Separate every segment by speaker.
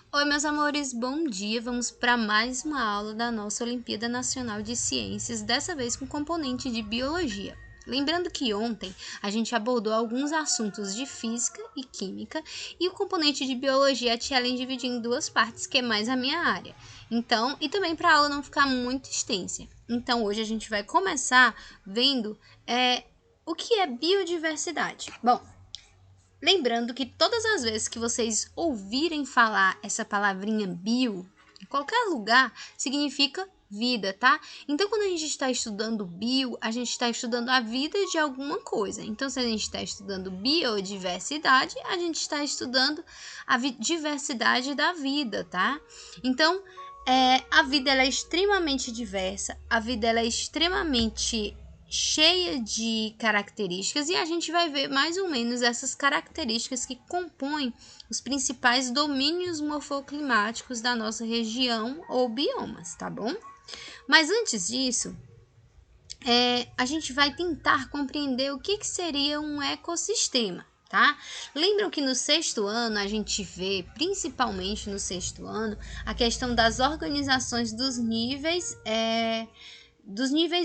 Speaker 1: Oi, meus amores, bom dia! Vamos para mais uma aula da nossa Olimpíada Nacional de Ciências, dessa vez com componente de Biologia. Lembrando que ontem a gente abordou alguns assuntos de Física e Química e o componente de Biologia a Tia Ellen dividiu em duas partes, que é mais a minha área. Então, e também para a aula não ficar muito extensa. Então, hoje a gente vai começar vendo o que é biodiversidade. Bom, lembrando que todas as vezes que vocês ouvirem falar essa palavrinha bio, em qualquer lugar, significa vida, tá? Então, quando a gente está estudando bio, a gente está estudando a vida de alguma coisa. Então, se a gente está estudando biodiversidade, a gente está estudando a diversidade da vida, tá? Então, a vida ela é extremamente diversa, a vida ela é extremamente cheia de características e a gente vai ver mais ou menos essas características que compõem os principais domínios morfoclimáticos da nossa região ou biomas, tá bom? Mas antes disso, a gente vai tentar compreender o que seria um ecossistema, tá? Lembram que no sexto ano a gente vê, principalmente no sexto ano, a questão das organizações dos níveis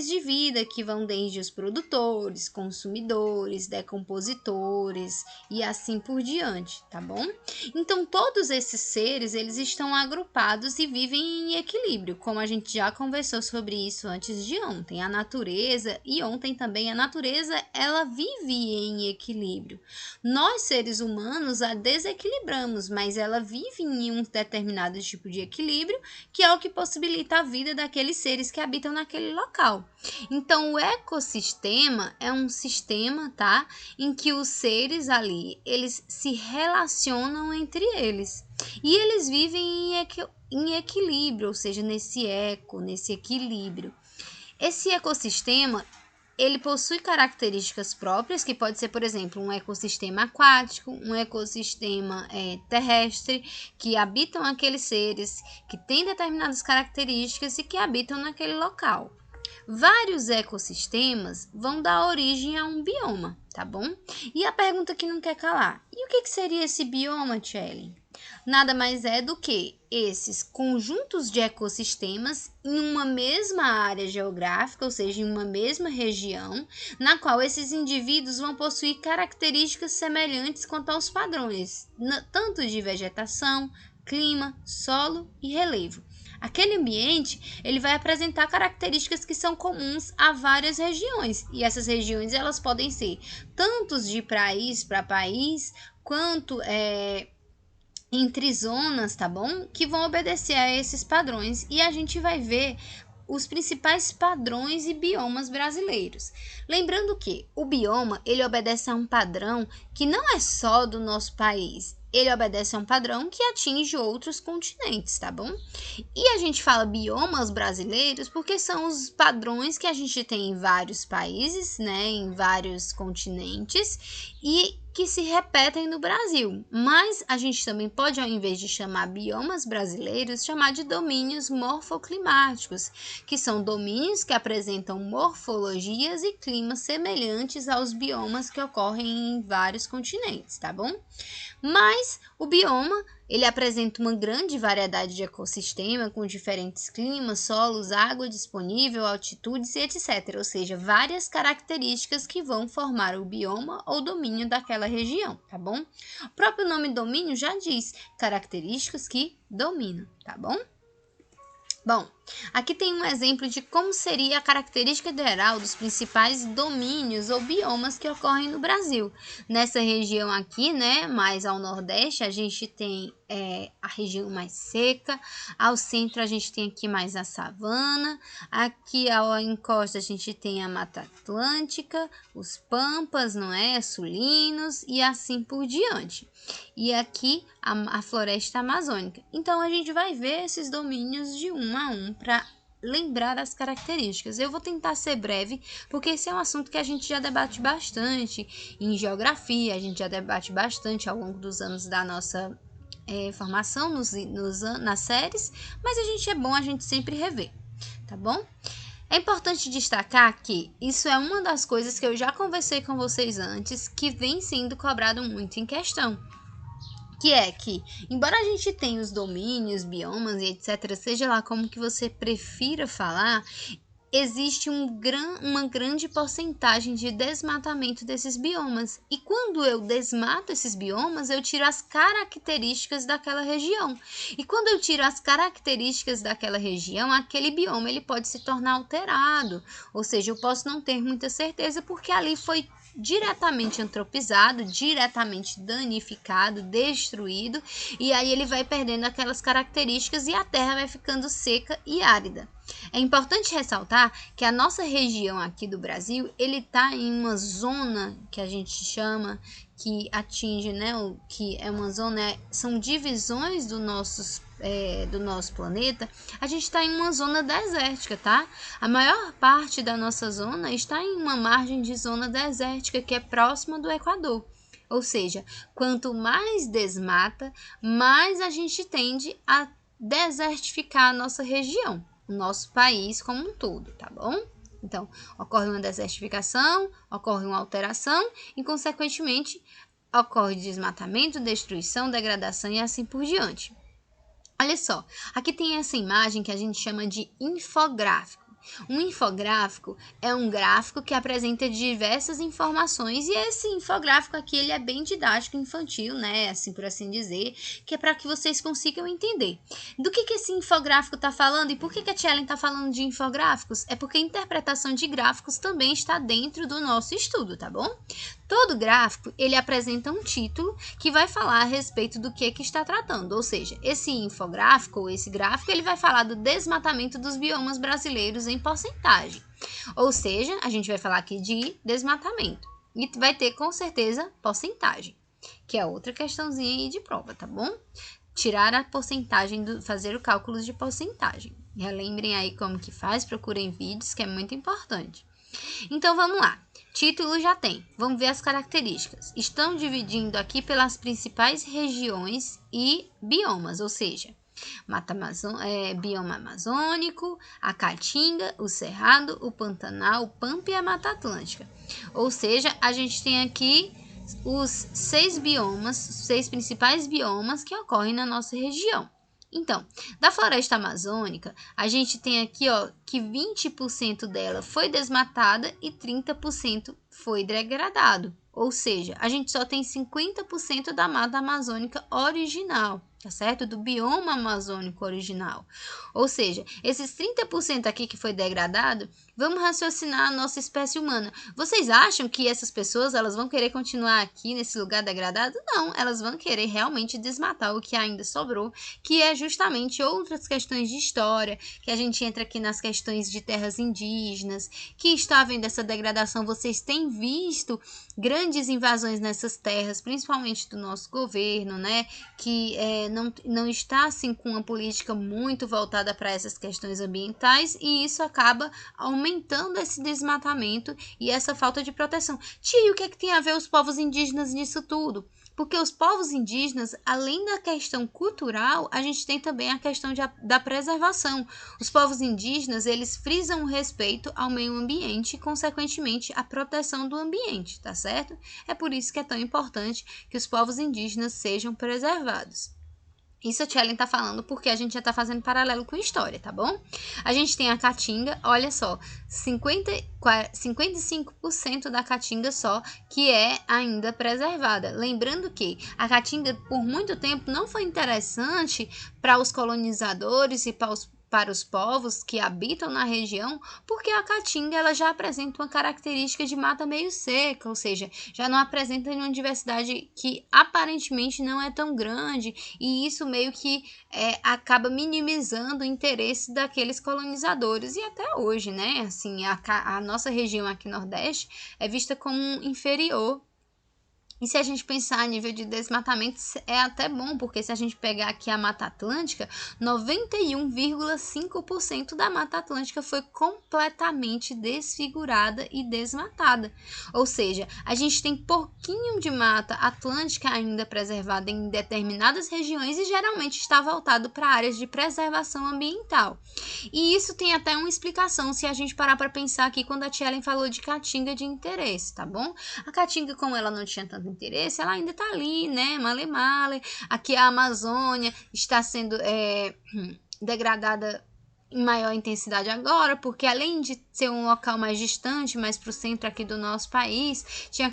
Speaker 1: de vida, que vão desde os produtores, consumidores, decompositores e assim por diante, tá bom? Então, todos esses seres, eles estão agrupados e vivem em equilíbrio, como a gente já conversou sobre isso antes de ontem. A natureza, e ontem também, a natureza, ela vive em equilíbrio. Nós, seres humanos, a desequilibramos, mas ela vive em um determinado tipo de equilíbrio, que é o que possibilita a vida daqueles seres que habitam naquele local. Então, o ecossistema é um sistema, tá, em que os seres ali, eles se relacionam entre eles. E eles vivem em equilíbrio, ou seja, nesse equilíbrio. Esse ecossistema, ele possui características próprias, que pode ser, por exemplo, um ecossistema aquático, um ecossistema terrestre, que habitam aqueles seres, que têm determinadas características e que habitam naquele local. Vários ecossistemas vão dar origem a um bioma, tá bom? E a pergunta que não quer calar: e o que seria esse bioma, Tchellen? Nada mais é do que esses conjuntos de ecossistemas em uma mesma área geográfica, ou seja, em uma mesma região, na qual esses indivíduos vão possuir características semelhantes quanto aos padrões, tanto de vegetação, clima, solo e relevo. Aquele ambiente, ele vai apresentar características que são comuns a várias regiões, e essas regiões elas podem ser tanto de país para país, quanto entre zonas, tá bom? Que vão obedecer a esses padrões, e a gente vai ver os principais padrões e biomas brasileiros. Lembrando que o bioma, ele obedece a um padrão que não é só do nosso país, ele obedece a um padrão que atinge outros continentes, tá bom? E a gente fala biomas brasileiros porque são os padrões que a gente tem em vários países, né, em vários continentes, e que se repetem no Brasil. Mas a gente também pode, ao invés de chamar biomas brasileiros, chamar de domínios morfoclimáticos, que são domínios que apresentam morfologias e climas semelhantes aos biomas que ocorrem em vários continentes, tá bom? Mas o bioma, ele apresenta uma grande variedade de ecossistema com diferentes climas, solos, água disponível, altitudes e etc. Ou seja, várias características que vão formar o bioma ou domínio daquela região, tá bom? O próprio nome domínio já diz características que dominam, tá bom? Bom, aqui tem um exemplo de como seria a característica geral dos principais domínios ou biomas que ocorrem no Brasil. Nessa região aqui, né, mais ao nordeste, a gente tem a região mais seca, ao centro a gente tem aqui mais a savana, aqui ao encosta a gente tem a Mata Atlântica, os pampas, não é, sulinos e assim por diante. E aqui a floresta amazônica. Então a gente vai ver esses domínios de um a um para lembrar as características. Eu vou tentar ser breve, porque esse é um assunto que a gente já debate bastante em geografia, a gente já debate bastante ao longo dos anos da nossa formação nas séries, mas é bom a gente sempre rever, tá bom? É importante destacar que isso é uma das coisas que eu já conversei com vocês antes, que vem sendo cobrado muito em questão, que é que, embora a gente tenha os domínios, biomas e etc., seja lá como que você prefira falar, existe uma grande porcentagem de desmatamento desses biomas. E quando eu desmato esses biomas, eu tiro as características daquela região. E quando eu tiro as características daquela região, aquele bioma ele pode se tornar alterado. Ou seja, eu posso não ter muita certeza porque ali foi diretamente antropizado, diretamente danificado, destruído, e aí ele vai perdendo aquelas características e a terra vai ficando seca e árida. É importante ressaltar que a nossa região aqui do Brasil, ele está em uma zona que a gente chama, que atinge, né, que é uma zona, são divisões do nosso planeta. A gente está em uma zona desértica, tá? A maior parte da nossa zona está em uma margem de zona desértica que é próxima do Equador. Ou seja, quanto mais desmata, mais a gente tende a desertificar a nossa região, o nosso país como um todo, tá bom? Então, ocorre uma desertificação, ocorre uma alteração e, consequentemente, ocorre desmatamento, destruição, degradação e assim por diante. Olha só, aqui tem essa imagem que a gente chama de infográfico. Um infográfico é um gráfico que apresenta diversas informações e esse infográfico aqui ele é bem didático, infantil, né, assim por assim dizer, que é para que vocês consigam entender. Do que esse infográfico está falando e por que a Tia Ellen está falando de infográficos? É porque a interpretação de gráficos também está dentro do nosso estudo, tá bom? Todo gráfico, ele apresenta um título que vai falar a respeito do que está tratando, ou seja, esse infográfico ou esse gráfico, ele vai falar do desmatamento dos biomas brasileiros em porcentagem. Ou seja, a gente vai falar aqui de desmatamento e vai ter com certeza porcentagem, que é outra questãozinha aí de prova, tá bom? Tirar a porcentagem, fazer o cálculo de porcentagem. Relembrem aí como que faz, procurem vídeos que é muito importante. Então vamos lá. Título já tem. Vamos ver as características. Estão dividindo aqui pelas principais regiões e biomas, ou seja, bioma amazônico, a Caatinga, o Cerrado, o Pantanal, o Pampa e a Mata Atlântica. Ou seja, a gente tem aqui os 6 principais biomas que ocorrem na nossa região. Então, da floresta amazônica, a gente tem aqui, ó, que 20% dela foi desmatada e 30% foi degradado. Ou seja, a gente só tem 50% da mata amazônica original, tá certo? Do bioma amazônico original. Ou seja, esses 30% aqui que foi degradado, vamos raciocinar a nossa espécie humana. Vocês acham que essas pessoas elas vão querer continuar aqui nesse lugar degradado? Não, elas vão querer realmente desmatar o que ainda sobrou, que é justamente outras questões de história, que a gente entra aqui nas questões de terras indígenas, que está vendo essa degradação, vocês têm visto grandes invasões nessas terras, principalmente do nosso governo, né, que não está assim com uma política muito voltada para essas questões ambientais e isso acaba aumentando esse desmatamento e essa falta de proteção. Tia, o que é que tem a ver os povos indígenas nisso tudo? Porque os povos indígenas, além da questão cultural, a gente tem também a questão da preservação. Os povos indígenas, eles frisam o respeito ao meio ambiente e, consequentemente, a proteção do ambiente, tá certo? É por isso que é tão importante que os povos indígenas sejam preservados. Isso a Tia Ellen tá falando porque a gente já tá fazendo paralelo com história, tá bom? A gente tem a Caatinga, olha só, 55% da Caatinga só que é ainda preservada. Lembrando que a Caatinga, por muito tempo, não foi interessante para os colonizadores e para os povos que habitam na região, porque a Caatinga ela já apresenta uma característica de mata meio seca, ou seja, já não apresenta uma diversidade que aparentemente não é tão grande, e isso meio que acaba minimizando o interesse daqueles colonizadores, e até hoje, né, assim, a nossa região aqui Nordeste é vista como inferior. E se a gente pensar a nível de desmatamento, é até bom, porque se a gente pegar aqui a Mata Atlântica, 91,5% da Mata Atlântica foi completamente desfigurada e desmatada. Ou seja, a gente tem pouquinho de Mata Atlântica ainda preservada em determinadas regiões e geralmente está voltado para áreas de preservação ambiental. E isso tem até uma explicação se a gente parar para pensar aqui quando a Tia Ellen falou de Caatinga de interesse, tá bom? A Caatinga, como ela não tinha tanta interesse, ela ainda está ali, né, male-male. Aqui a Amazônia está sendo degradada em maior intensidade agora, porque além de ser um local mais distante, mais para o centro aqui do nosso país, teve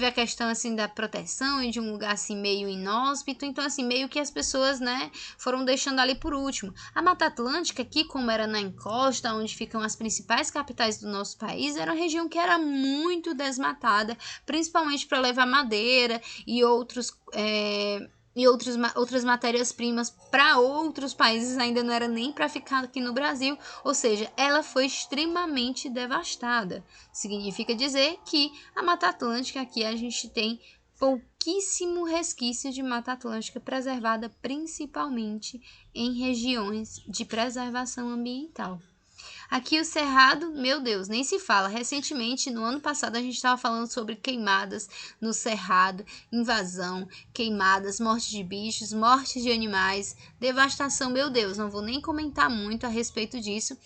Speaker 1: a questão assim da proteção e de um lugar assim meio inóspito, então assim, meio que as pessoas, né, foram deixando ali por último. A Mata Atlântica aqui, como era na encosta, onde ficam as principais capitais do nosso país, era uma região que era muito desmatada, principalmente para levar madeira e outras matérias-primas para outros países, ainda não era nem para ficar aqui no Brasil, ou seja, ela foi extremamente devastada. Significa dizer que a Mata Atlântica aqui a gente tem pouquíssimo resquício de Mata Atlântica preservada, principalmente em regiões de preservação ambiental. Aqui o Cerrado, meu Deus, nem se fala. Recentemente, no ano passado, a gente estava falando sobre queimadas no Cerrado, invasão, queimadas, morte de bichos, morte de animais, devastação, meu Deus, não vou nem comentar muito a respeito disso.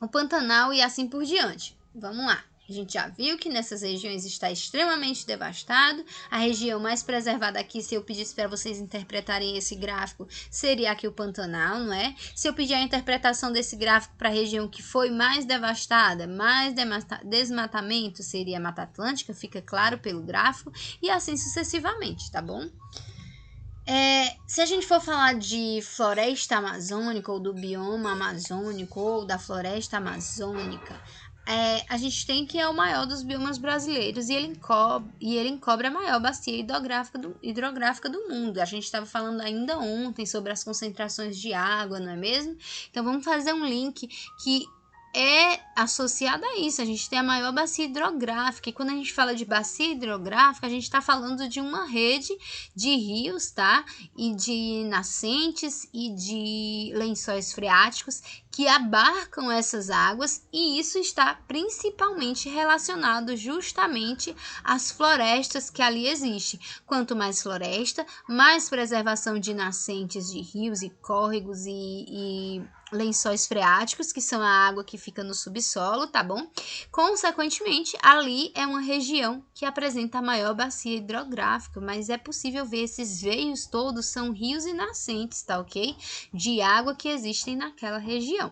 Speaker 1: O Pantanal e assim por diante. Vamos lá. A gente já viu que nessas regiões está extremamente devastado. A região mais preservada aqui, se eu pedisse para vocês interpretarem esse gráfico, seria aqui o Pantanal, não é? Se eu pedir a interpretação desse gráfico para a região que foi mais devastada, mais desmatamento, seria a Mata Atlântica, fica claro pelo gráfico, e assim sucessivamente, tá bom? Se a gente for falar de floresta amazônica, ou do bioma amazônico, ou da floresta amazônica, a gente tem que é o maior dos biomas brasileiros e ele encobre a maior bacia hidrográfica do mundo. A gente estava falando ainda ontem sobre as concentrações de água, não é mesmo? Então vamos fazer um link que é associado a isso. A gente tem a maior bacia hidrográfica, e quando a gente fala de bacia hidrográfica, a gente está falando de uma rede de rios, tá? E de nascentes e de lençóis freáticos que abarcam essas águas, e isso está principalmente relacionado justamente às florestas que ali existem. Quanto mais floresta, mais preservação de nascentes de rios e córregos e lençóis freáticos, que são a água que fica no subsolo, tá bom? Consequentemente, ali é uma região que apresenta a maior bacia hidrográfica, mas é possível ver esses veios todos são rios e nascentes, tá ok? De água que existem naquela região.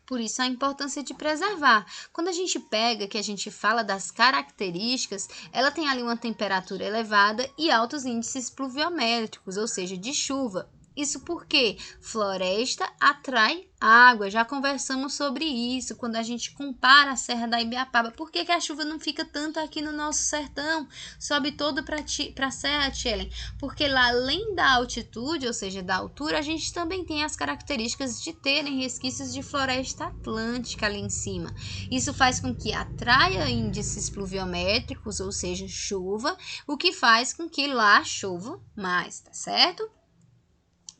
Speaker 1: Por isso a importância de preservar. Quando a gente pega, que a gente fala das características, ela tem ali uma temperatura elevada e altos índices pluviométricos, ou seja, de chuva. Isso porque floresta atrai água. Já conversamos sobre isso quando a gente compara a Serra da Ibiapaba. Por que a chuva não fica tanto aqui no nosso sertão? Sobe todo para a Serra, Tchellen? Porque lá, além da altitude, ou seja, da altura, a gente também tem as características de terem resquícios de floresta atlântica ali em cima. Isso faz com que atraia índices pluviométricos, ou seja, chuva, o que faz com que lá chova mais, tá certo?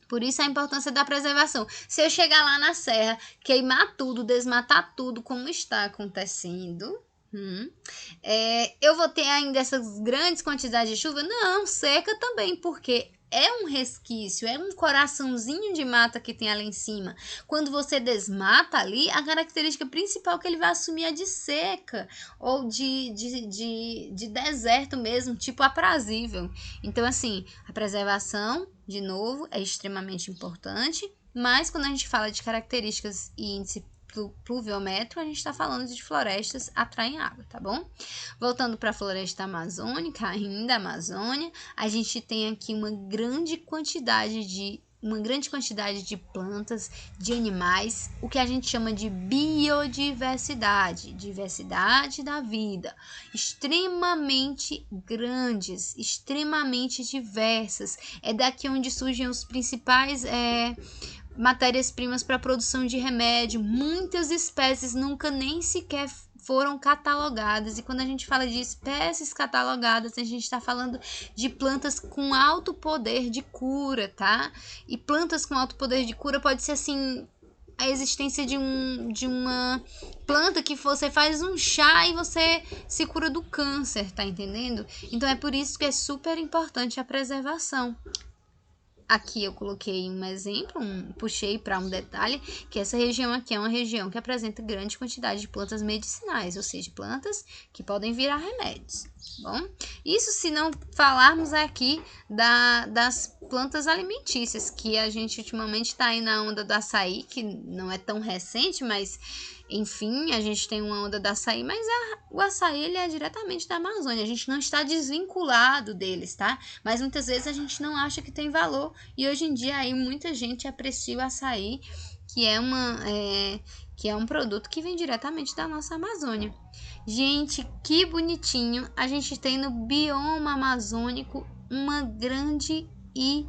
Speaker 1: Por isso a importância da preservação. Se eu chegar lá na serra, queimar tudo, desmatar tudo, como está acontecendo, eu vou ter ainda essas grandes quantidades de chuva? Não, seca também, porque é um resquício, é um coraçãozinho de mata que tem ali em cima. Quando você desmata ali, a característica principal que ele vai assumir é de seca, ou de deserto mesmo, tipo aprazível. Então, assim, a preservação, de novo, é extremamente importante, mas quando a gente fala de características e índice pluviométrico, a gente está falando de florestas atraem água, tá bom? Voltando para a floresta amazônica, ainda a Amazônia, a gente tem aqui uma grande quantidade de plantas, de animais, o que a gente chama de biodiversidade, diversidade da vida, extremamente grandes, extremamente diversas. É daqui onde surgem os principais matérias-primas para a produção de remédio. Muitas espécies nunca nem sequer foram catalogadas, e quando a gente fala de espécies catalogadas, a gente está falando de plantas com alto poder de cura, tá? E plantas com alto poder de cura pode ser assim, a existência de uma planta que você faz um chá e você se cura do câncer, tá entendendo? Então é por isso que é super importante a preservação. aqui eu coloquei um exemplo, puxei para um detalhe, que essa região aqui é uma região que apresenta grande quantidade de plantas medicinais, ou seja, plantas que podem virar remédios, tá bom? Isso se não falarmos aqui das plantas alimentícias, que a gente ultimamente está aí na onda do açaí, que não é tão recente, mas enfim, a gente tem uma onda do açaí, mas o açaí ele é diretamente da Amazônia, a gente não está desvinculado deles, tá? Mas muitas vezes a gente não acha que tem valor, e hoje em dia aí muita gente aprecia o açaí, que é um produto que vem diretamente da nossa Amazônia. Gente, que bonitinho! A gente tem no bioma amazônico uma grande e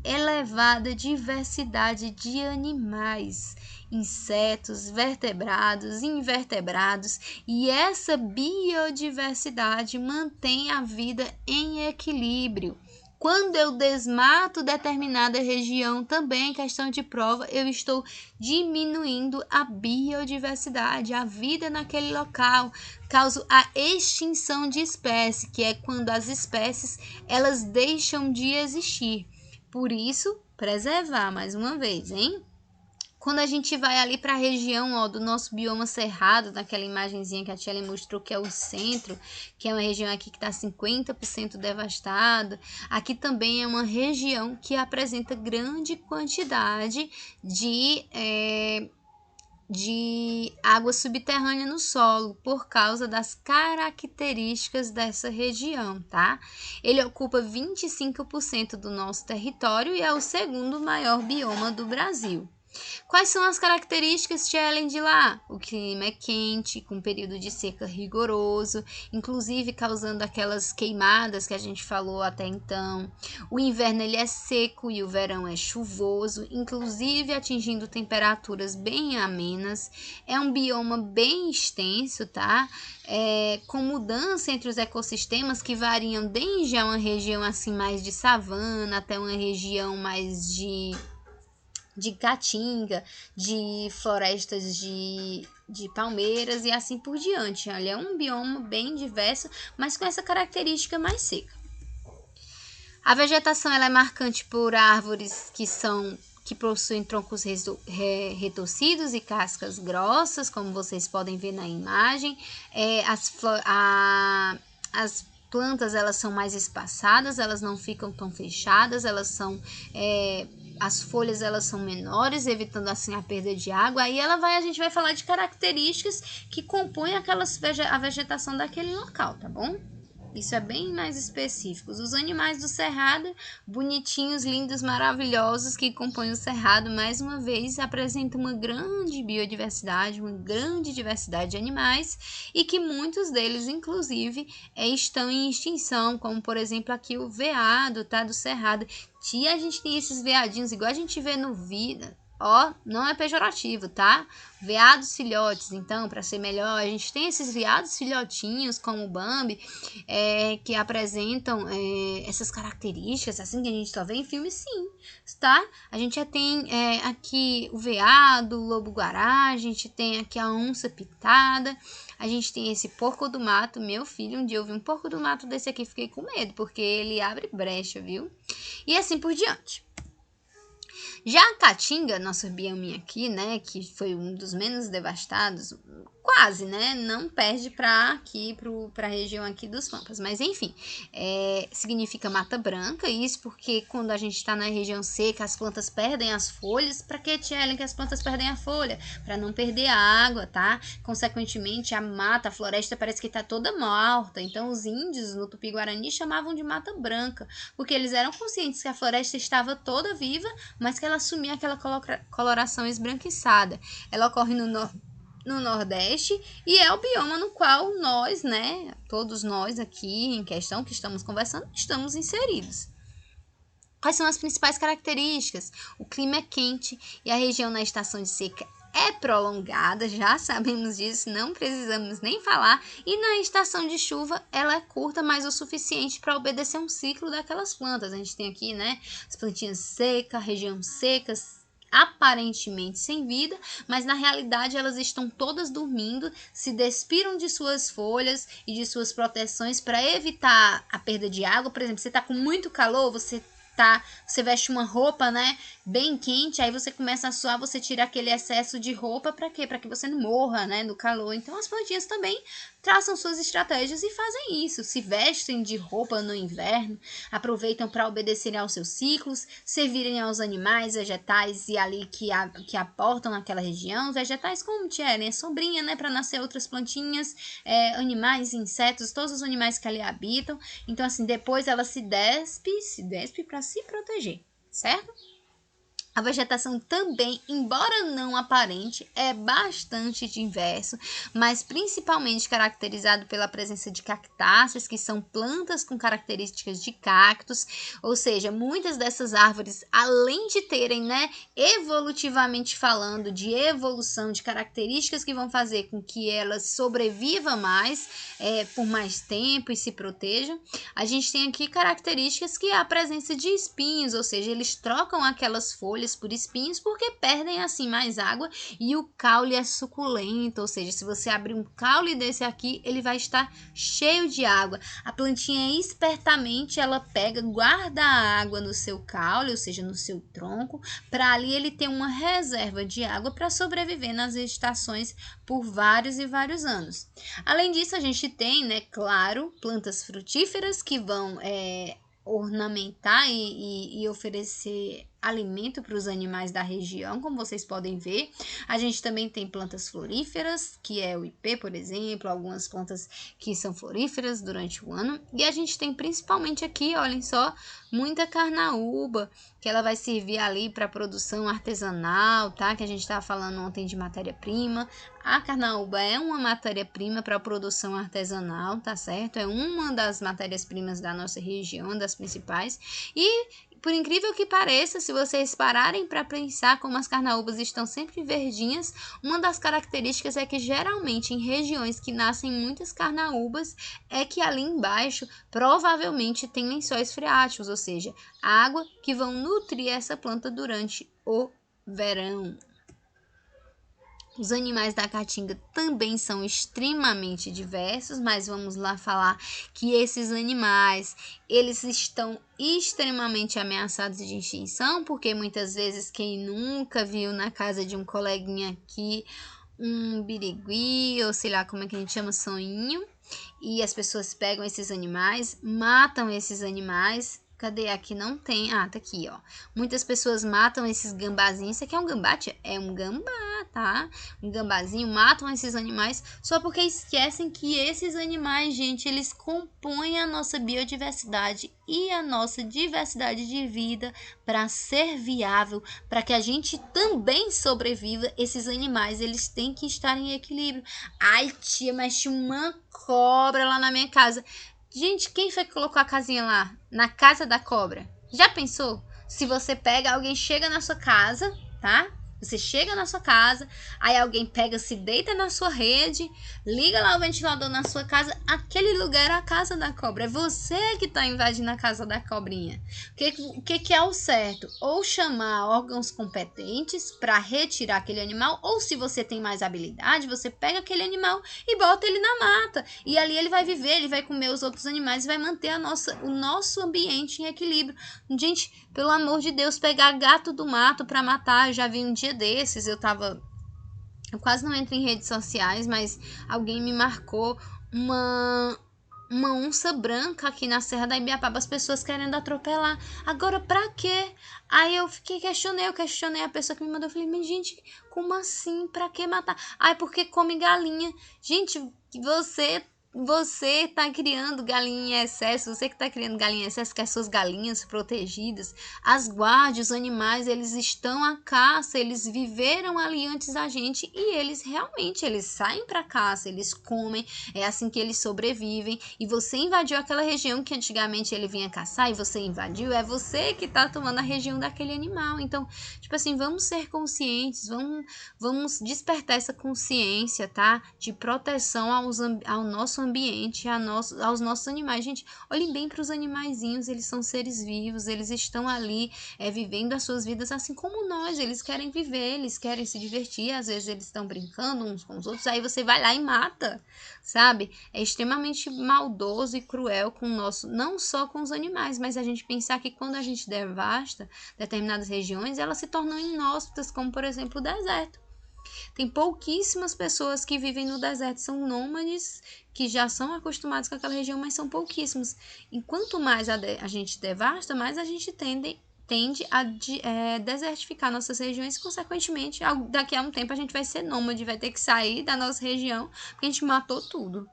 Speaker 1: elevada diversidade de animais, insetos, vertebrados, invertebrados, e essa biodiversidade mantém a vida em equilíbrio. Quando eu desmato determinada região, também questão de prova, eu estou diminuindo a biodiversidade, a vida naquele local, causa a extinção de espécie, que é quando as espécies elas deixam de existir. Por isso, preservar mais uma vez, hein? Quando a gente vai ali para a região do nosso bioma cerrado, naquela imagenzinha que a Tchelle mostrou, que é o centro, que é uma região aqui que está 50% devastada, aqui também é uma região que apresenta grande quantidade de água subterrânea no solo, por causa das características dessa região, tá? Ele ocupa 25% do nosso território e é o segundo maior bioma do Brasil. Quais são as características, Ellen, de lá? O clima é quente, com período de seca rigoroso, inclusive causando aquelas queimadas que a gente falou até então. O inverno ele é seco e o verão é chuvoso, inclusive atingindo temperaturas bem amenas. É um bioma bem extenso, tá? Com mudança entre os ecossistemas que variam desde uma região assim mais de savana até uma região mais de caatinga, de florestas de palmeiras e assim por diante. Olha, é um bioma bem diverso, mas com essa característica mais seca. A vegetação ela é marcante por árvores que possuem troncos retorcidos e cascas grossas, como vocês podem ver na imagem. As plantas elas são mais espaçadas, elas não ficam tão fechadas, as folhas elas são menores, evitando assim a perda de água. Aí a gente vai falar de características que compõem a vegetação daquele local, tá bom? Isso é bem mais específico. Os animais do cerrado, bonitinhos, lindos, maravilhosos, que compõem o cerrado, mais uma vez, apresentam uma grande biodiversidade, uma grande diversidade de animais, e que muitos deles, inclusive, estão em extinção, como, por exemplo, aqui o veado, tá, do cerrado. E a gente tem esses veadinhos, igual a gente vê no Vida. Não é pejorativo, tá? Veados filhotes, então, para ser melhor, a gente tem esses veados filhotinhos, como o Bambi, que apresentam essas características, assim, que a gente só vê em filmes, sim, tá? A gente já tem aqui o veado, o lobo-guará, a gente tem aqui a onça pitada, a gente tem esse porco do mato. Meu filho, um dia eu vi um porco do mato desse aqui, fiquei com medo, porque ele abre brecha, viu? E assim por diante. Já a Caatinga, nosso bioma aqui, né, que foi um dos menos devastados, quase, né, não perde para a região aqui dos Pampas, mas enfim, significa mata branca, isso porque quando a gente está na região seca, as plantas perdem as folhas. Para que, Ellen, que as plantas perdem a folha? Para não perder a água, tá? Consequentemente, a mata, a floresta parece que está toda morta, então os índios no Tupi-Guarani chamavam de mata branca, porque eles eram conscientes que a floresta estava toda viva, mas que ela assumia aquela coloração esbranquiçada. Ela ocorre no Nordeste e é o bioma no qual nós, né, todos nós aqui em questão que estamos conversando, estamos inseridos. Quais são as principais características? O clima é quente e a região na estação de seca é prolongada, já sabemos disso, não precisamos nem falar. E na estação de chuva, ela é curta, mas o suficiente para obedecer um ciclo daquelas plantas. A gente tem aqui, né, as plantinhas secas, região seca, aparentemente sem vida, mas na realidade elas estão todas dormindo, se despiram de suas folhas e de suas proteções para evitar a perda de água. Por exemplo, você está com muito calor, você você veste uma roupa, né, bem quente, aí você começa a suar, você tira aquele excesso de roupa para quê? Para que você não morra, né, no calor. Então as plantinhas também traçam suas estratégias e fazem isso, se vestem de roupa no inverno, aproveitam para obedecerem aos seus ciclos, servirem aos animais, vegetais e ali que aportam naquela região, vegetais como tierem, sombrinha, né, para nascer outras plantinhas, animais, insetos, todos os animais que ali habitam. Então assim, depois ela se despe para se proteger, certo? A vegetação também, embora não aparente, é bastante diverso, mas principalmente caracterizado pela presença de cactáceas, que são plantas com características de cactos, ou seja, muitas dessas árvores, além de terem, né, evolutivamente falando, de evolução, de características que vão fazer com que elas sobrevivam mais, por mais tempo e se protejam, a gente tem aqui características que é a presença de espinhos, ou seja, eles trocam aquelas folhas por espinhos porque perdem assim mais água e o caule é suculento, ou seja, se você abrir um caule desse aqui, ele vai estar cheio de água. A plantinha espertamente ela pega, guarda a água no seu caule, ou seja, no seu tronco, para ali ele ter uma reserva de água para sobreviver nas estações por vários e vários anos. Além disso, a gente tem, né, claro, plantas frutíferas que vão ornamentar e oferecer alimento para os animais da região, como vocês podem ver. A gente também tem plantas floríferas, que é o ipê, por exemplo, algumas plantas que são floríferas durante o ano. E a gente tem principalmente aqui, olhem só, muita carnaúba, que ela vai servir ali para produção artesanal, tá? Que a gente estava falando ontem de matéria-prima. A carnaúba é uma matéria-prima para a produção artesanal, tá certo? É uma das matérias-primas da nossa região, das principais. E por incrível que pareça, se vocês pararem para pensar como as carnaúbas estão sempre verdinhas, uma das características é que geralmente em regiões que nascem muitas carnaúbas é que ali embaixo provavelmente tem lençóis freáticos, ou seja, água que vão nutrir essa planta durante o verão. Os animais da caatinga também são extremamente diversos, mas vamos lá falar que esses animais, eles estão extremamente ameaçados de extinção, porque muitas vezes quem nunca viu na casa de um coleguinha aqui um birigui, ou sei lá como é que a gente chama, sonhinho, e as pessoas pegam esses animais, matam esses animais. Cadê? Aqui não tem. Ah, tá aqui, ó. Muitas pessoas matam esses gambazinhos. Isso aqui é um gambá, tia? É um gambá, tá? Um gambazinho. Matam esses animais só porque esquecem que esses animais, gente, eles compõem a nossa biodiversidade e a nossa diversidade de vida para ser viável, para que a gente também sobreviva. Esses animais, eles têm que estar em equilíbrio. Ai, tia, mas tinha uma cobra lá na minha casa. Gente, quem foi que colocou a casinha lá? Na casa da cobra? Já pensou? Se você pega, alguém chega na sua casa, tá? Você chega na sua casa, aí alguém pega, se deita na sua rede, liga lá o ventilador na sua casa, aquele lugar é a casa da cobra. É você que está invadindo a casa da cobrinha. O que é o certo? Ou chamar órgãos competentes para retirar aquele animal, ou se você tem mais habilidade, você pega aquele animal e bota ele na mata. E ali ele vai viver, ele vai comer os outros animais e vai manter o nosso ambiente em equilíbrio. Gente, pelo amor de Deus, pegar gato do mato para matar, eu já vi um dia desses, eu quase não entro em redes sociais, mas alguém me marcou uma onça branca aqui na Serra da Ibiapaba, as pessoas querendo atropelar. Agora, pra quê? Aí eu questionei a pessoa que me mandou, eu falei, mas gente, como assim? Pra que matar? Ai, porque come galinha. Gente, você tá criando galinha em excesso, você que tá criando galinha em excesso, quer suas galinhas protegidas, as guarde, os animais, eles estão à caça, eles viveram ali antes da gente e eles realmente, eles saem pra caça, eles comem, é assim que eles sobrevivem, e você invadiu aquela região que antigamente ele vinha caçar e você invadiu, é você que tá tomando a região daquele animal. Então, tipo assim, vamos ser conscientes, vamos despertar essa consciência, tá? De proteção ao nosso ambiente, aos nossos animais. Gente, olhem bem para os animaizinhos, eles são seres vivos, eles estão ali vivendo as suas vidas assim como nós, eles querem viver, eles querem se divertir, às vezes eles estão brincando uns com os outros, aí você vai lá e mata, sabe? É extremamente maldoso e cruel com o nosso, não só com os animais, mas a gente pensar que quando a gente devasta determinadas regiões, elas se tornam inóspitas, como por exemplo o deserto. Tem pouquíssimas pessoas que vivem no deserto, são nômades que já são acostumados com aquela região, mas são pouquíssimos. E quanto mais a gente devasta, mais a gente tende a desertificar nossas regiões e, consequentemente, daqui a um tempo a gente vai ser nômade, vai ter que sair da nossa região, porque a gente matou tudo.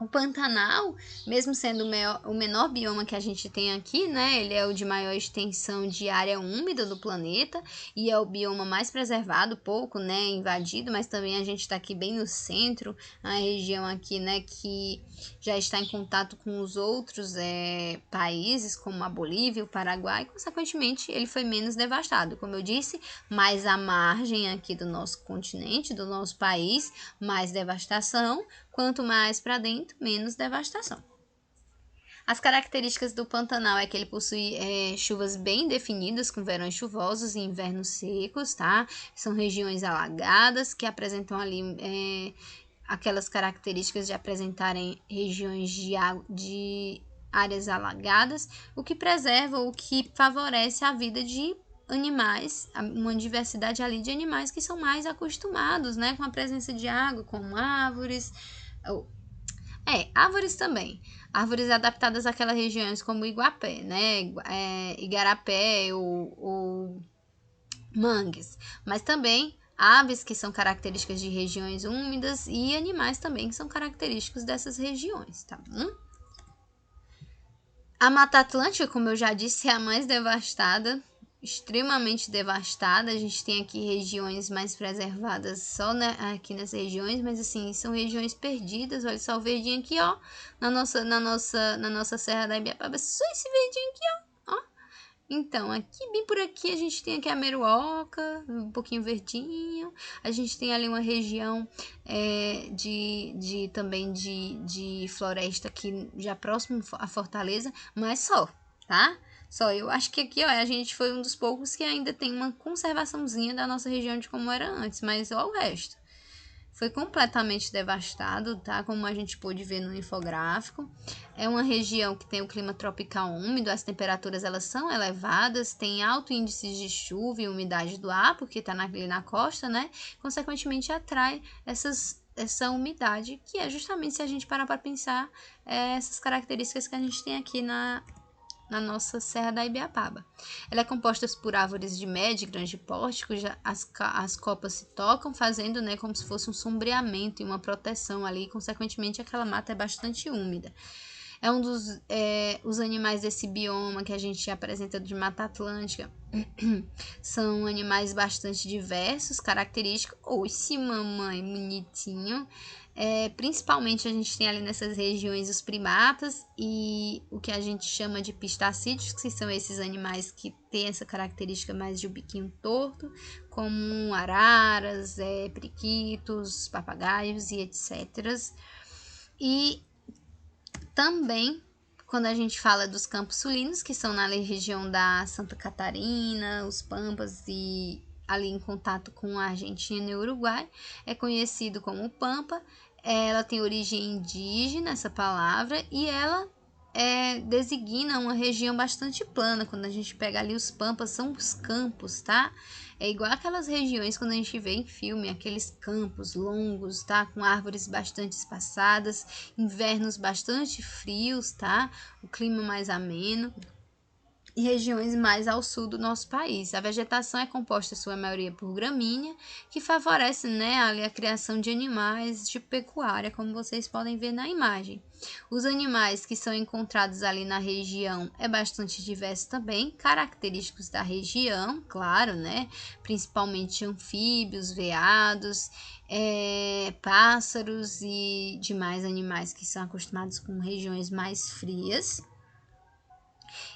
Speaker 1: O Pantanal, mesmo sendo o menor bioma que a gente tem aqui, né? Ele é o de maior extensão de área úmida do planeta e é o bioma mais preservado, pouco, né? Invadido, mas também a gente está aqui bem no centro, a região aqui, né? Que já está em contato com os outros países, como a Bolívia, o Paraguai, e, consequentemente, ele foi menos devastado. Como eu disse, mais à margem aqui do nosso continente, do nosso país, mais devastação. Quanto mais para dentro, menos devastação. As características do Pantanal é que ele possui chuvas bem definidas, com verões chuvosos e invernos secos, tá? São regiões alagadas que apresentam ali aquelas características de apresentarem regiões de áreas alagadas, o que preserva, o que favorece a vida de animais, uma diversidade ali de animais que são mais acostumados, né, com a presença de água, como árvores, árvores também. Árvores adaptadas àquelas regiões como Iguapé, né? Igarapé ou mangues. Mas também aves que são características de regiões úmidas e animais também que são característicos dessas regiões, tá bom? A Mata Atlântica, como eu já disse, é a mais devastada, extremamente devastada. A gente tem aqui regiões mais preservadas só aqui nas regiões, mas assim, são regiões perdidas. Olha só o verdinho aqui, ó, na nossa Serra da Ibiapaba, só esse verdinho aqui, ó. Então, aqui, bem por aqui, a gente tem aqui a Meruoca, um pouquinho verdinho. A gente tem ali uma região também de floresta aqui, já próximo à Fortaleza, mas só, tá? Só, eu acho que aqui, ó, a gente foi um dos poucos que ainda tem uma conservaçãozinha da nossa região de como era antes, mas ó, o resto foi completamente devastado, tá? Como a gente pôde ver no infográfico. É uma região que tem o clima tropical úmido, as temperaturas elas são elevadas, tem alto índice de chuva e umidade do ar, porque está ali na costa, né? Consequentemente, atrai essa umidade, que é justamente, se a gente parar para pensar, essas características que a gente tem aqui na nossa Serra da Ibiapaba. Ela é composta por árvores de médio e grande porte, cujas as copas se tocam, fazendo, né, como se fosse um sombreamento e uma proteção ali, e, consequentemente, aquela mata é bastante úmida. É um dos os animais desse bioma que a gente apresenta de Mata Atlântica. São animais bastante diversos, característicos. Oxe, mamãe, bonitinho. Principalmente a gente tem ali nessas regiões os primatas e o que a gente chama de pistacídeos, que são esses animais que têm essa característica mais de um biquinho torto, como araras, periquitos, papagaios e etc. E também, quando a gente fala dos campos sulinos, que são na região da Santa Catarina, os Pampas e ali em contato com a Argentina e o Uruguai, é conhecido como Pampa. Ela tem origem indígena, essa palavra, e ela designa uma região bastante plana. Quando a gente pega ali os Pampas, são os campos, tá? É igual aquelas regiões quando a gente vê em filme, aqueles campos longos, tá? Com árvores bastante espaçadas, invernos bastante frios, tá? O clima mais ameno. E regiões mais ao sul do nosso país. A vegetação é composta, sua maioria, por gramínea, que favorece, né, a criação de animais de pecuária, como vocês podem ver na imagem. Os animais que são encontrados ali na região é bastante diverso também, característicos da região, claro, né, principalmente anfíbios, veados, pássaros e demais animais que são acostumados com regiões mais frias.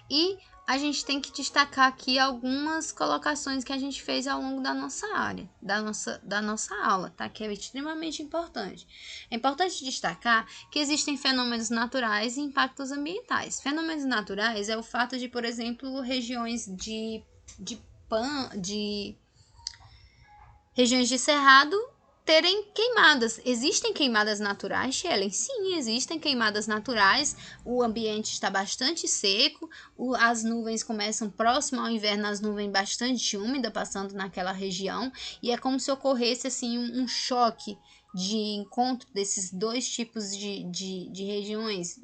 Speaker 1: E a gente tem que destacar aqui algumas colocações que a gente fez ao longo da nossa área, da nossa aula, tá? Que é extremamente importante. É importante destacar que existem fenômenos naturais e impactos ambientais. Fenômenos naturais é o fato de, por exemplo, regiões de regiões de cerrado terem queimadas. Existem queimadas naturais, Shellen? Sim, existem queimadas naturais. O ambiente está bastante seco, as nuvens começam próximo ao inverno, as nuvens bastante úmidas passando naquela região, e é como se ocorresse assim um choque de encontro desses dois tipos de regiões,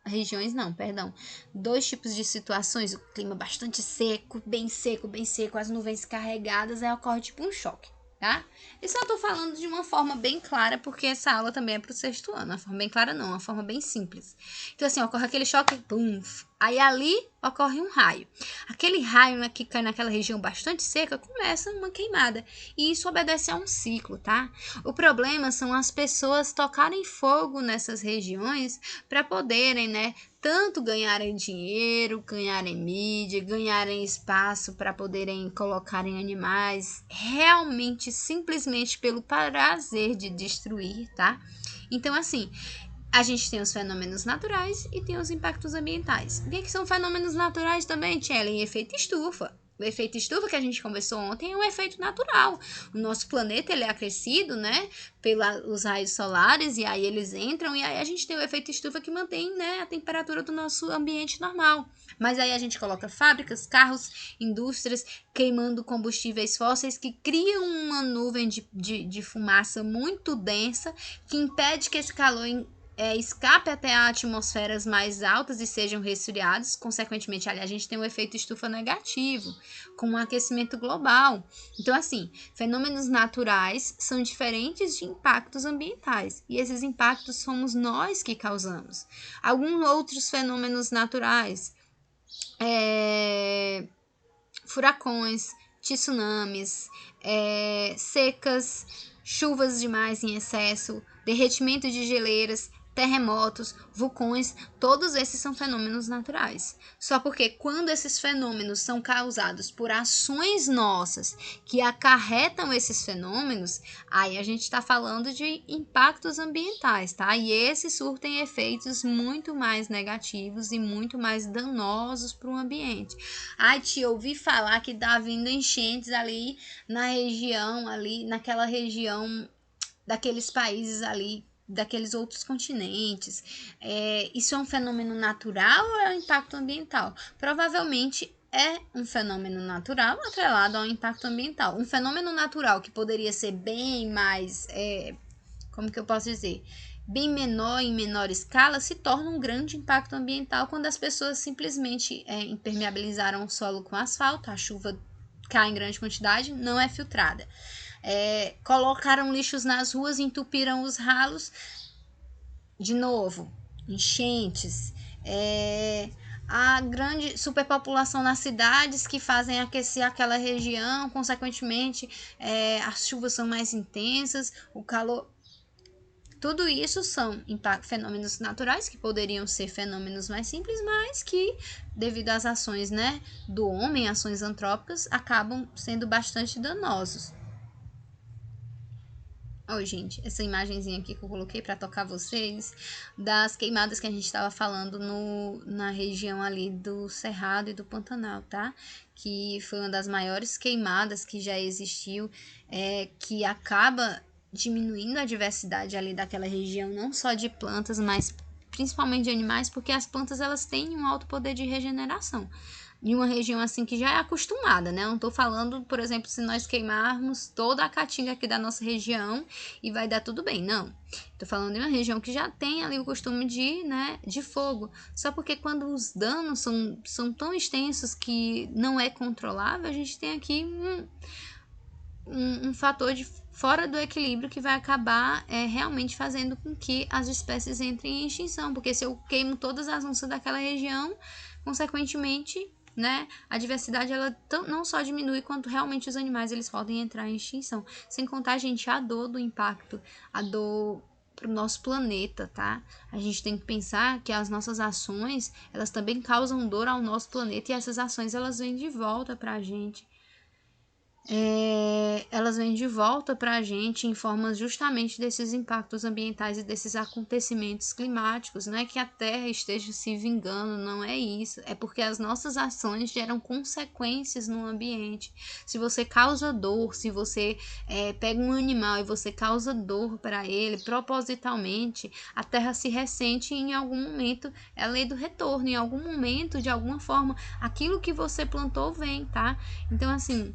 Speaker 1: regiões não, perdão, dois tipos de situações, o clima bastante seco, bem seco, as nuvens carregadas, aí ocorre tipo um choque, tá? Isso eu tô falando de uma forma bem clara, porque essa aula também é pro sexto ano, uma forma bem clara não, uma forma bem simples. Então assim, ocorre aquele choque, pum, aí ali ocorre um raio. Aquele raio que cai naquela região bastante seca, começa uma queimada, e isso obedece a um ciclo, tá? O problema são as pessoas tocarem fogo nessas regiões para poderem, né, tanto ganharem dinheiro, ganharem mídia, ganharem espaço para poderem colocarem animais, realmente, simplesmente pelo prazer de destruir, tá? Então, assim, a gente tem os fenômenos naturais e tem os impactos ambientais. O que são fenômenos naturais também, Tchellen? Efeito estufa. O efeito estufa que a gente conversou ontem é um efeito natural. O nosso planeta ele é aquecido, né, pelos raios solares, e aí eles entram, e aí a gente tem o efeito estufa que mantém, né, a temperatura do nosso ambiente normal. Mas aí a gente coloca fábricas, carros, indústrias queimando combustíveis fósseis que criam uma nuvem de fumaça muito densa que impede que esse calor escape até a atmosferas mais altas e sejam resfriados. Consequentemente, ali a gente tem um efeito estufa negativo, com um aquecimento global. Então, assim, fenômenos naturais são diferentes de impactos ambientais, e esses impactos somos nós que causamos. Alguns outros fenômenos naturais, furacões, tsunamis, secas, chuvas demais em excesso, derretimento de geleiras, terremotos, vulcões, todos esses são fenômenos naturais. Só porque quando esses fenômenos são causados por ações nossas que acarretam esses fenômenos, aí a gente está falando de impactos ambientais, tá? E esses surtem efeitos muito mais negativos e muito mais danosos para o ambiente. Ai, te ouvi falar que tá vindo enchentes ali na região, ali naquela região daqueles países ali, daqueles outros continentes. Isso é um fenômeno natural ou é um impacto ambiental? Provavelmente é um fenômeno natural atrelado ao impacto ambiental. Um fenômeno natural que poderia ser bem mais, como que eu posso dizer? Bem menor, em menor escala, se torna um grande impacto ambiental quando as pessoas simplesmente impermeabilizaram o solo com asfalto, a chuva cai em grande quantidade, não é filtrada. Colocaram lixos nas ruas, entupiram os ralos, de novo, enchentes, a grande superpopulação nas cidades que fazem aquecer aquela região, consequentemente, as chuvas são mais intensas, o calor. Tudo isso são fenômenos naturais que poderiam ser fenômenos mais simples, mas que, devido às ações, né, do homem, ações antrópicas, acabam sendo bastante danosos. Gente, essa imagenzinha aqui que eu coloquei para tocar vocês, das queimadas que a gente estava falando na região ali do Cerrado e do Pantanal, tá? Que foi uma das maiores queimadas que já existiu, que acaba diminuindo a diversidade ali daquela região, não só de plantas, mas principalmente de animais, porque as plantas elas têm um alto poder de regeneração. Em uma região assim que já é acostumada, né? Eu não tô falando, por exemplo, se nós queimarmos toda a caatinga aqui da nossa região e vai dar tudo bem, não. Tô falando de uma região que já tem ali o costume de fogo. Só porque quando os danos são tão extensos que não é controlável, a gente tem aqui um fator de fora do equilíbrio que vai acabar realmente fazendo com que as espécies entrem em extinção. Porque se eu queimo todas as onças daquela região, consequentemente, né, a diversidade ela não só diminui, quanto realmente os animais eles podem entrar em extinção. Sem contar, gente, a dor do impacto, a dor para o nosso planeta, tá? A gente tem que pensar que as nossas ações, elas também causam dor ao nosso planeta e essas ações, elas vêm de volta para a gente. Elas vêm de volta para a gente em formas justamente desses impactos ambientais e desses acontecimentos climáticos. Não é que a Terra esteja se vingando, não é isso. É porque as nossas ações geram consequências no ambiente. Se você causa dor, se você pega um animal e você causa dor para ele propositalmente, a Terra se ressente e em algum momento é a lei do retorno. Em algum momento, de alguma forma, aquilo que você plantou vem, tá? Então, assim,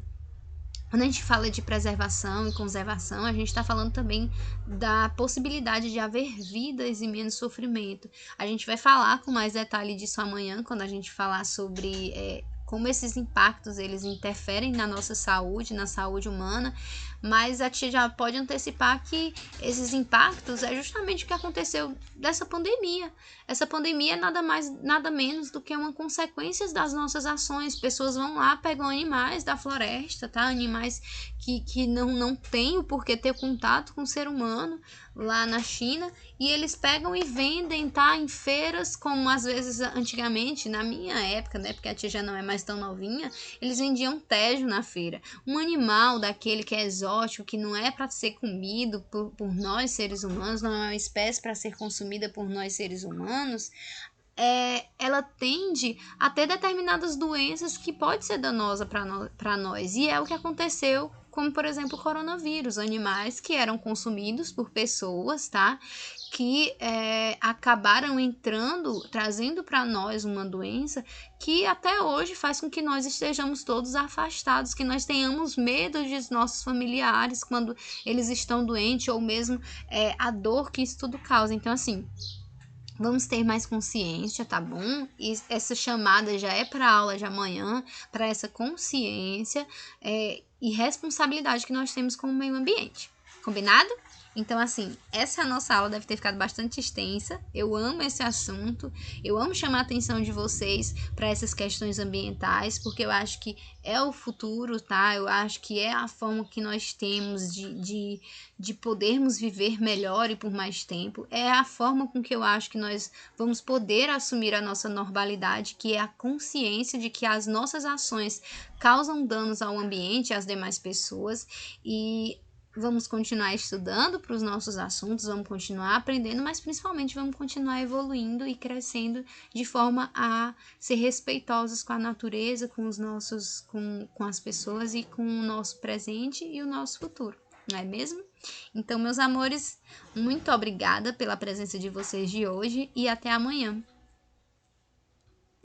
Speaker 1: quando a gente fala de preservação e conservação, a gente está falando também da possibilidade de haver vidas e menos sofrimento. A gente vai falar com mais detalhe disso amanhã, quando a gente falar sobre como esses impactos eles interferem na nossa saúde, na saúde humana, mas a tia já pode antecipar que esses impactos é justamente o que aconteceu dessa pandemia. Essa pandemia é nada mais, nada menos do que uma consequência das nossas ações. Pessoas vão lá, pegam animais da floresta, tá? Animais que não têm o porquê ter contato com o ser humano lá na China, e eles pegam e vendem, tá? Em feiras, como às vezes antigamente, na minha época, né? Porque a tia já não é mais tão novinha, eles vendiam tejo na feira. Um animal daquele que é exótico, que não é para ser comido por nós seres humanos, não é uma espécie para ser consumida por nós seres humanos, ela tende a ter determinadas doenças que pode ser danosa para nós. E é o que aconteceu, como por exemplo o coronavírus, animais que eram consumidos por pessoas, tá? Que acabaram entrando, trazendo para nós uma doença que até hoje faz com que nós estejamos todos afastados, que nós tenhamos medo de nossos familiares quando eles estão doentes, ou mesmo a dor que isso tudo causa. Então, assim, vamos ter mais consciência, tá bom? E essa chamada já é para a aula de amanhã, para essa consciência e responsabilidade que nós temos com o meio ambiente. Combinado? Então, assim, essa nossa aula deve ter ficado bastante extensa. Eu amo esse assunto, eu amo chamar a atenção de vocês para essas questões ambientais, porque eu acho que é o futuro, tá? Eu acho que é a forma que nós temos de podermos viver melhor e por mais tempo. É a forma com que eu acho que nós vamos poder assumir a nossa normalidade, que é a consciência de que as nossas ações causam danos ao ambiente e às demais pessoas, e vamos continuar estudando para os nossos assuntos, vamos continuar aprendendo, mas principalmente vamos continuar evoluindo e crescendo de forma a ser respeitosos com a natureza, com os nossos, com as pessoas e com o nosso presente e o nosso futuro, não é mesmo? Então, meus amores, muito obrigada pela presença de vocês de hoje e até amanhã.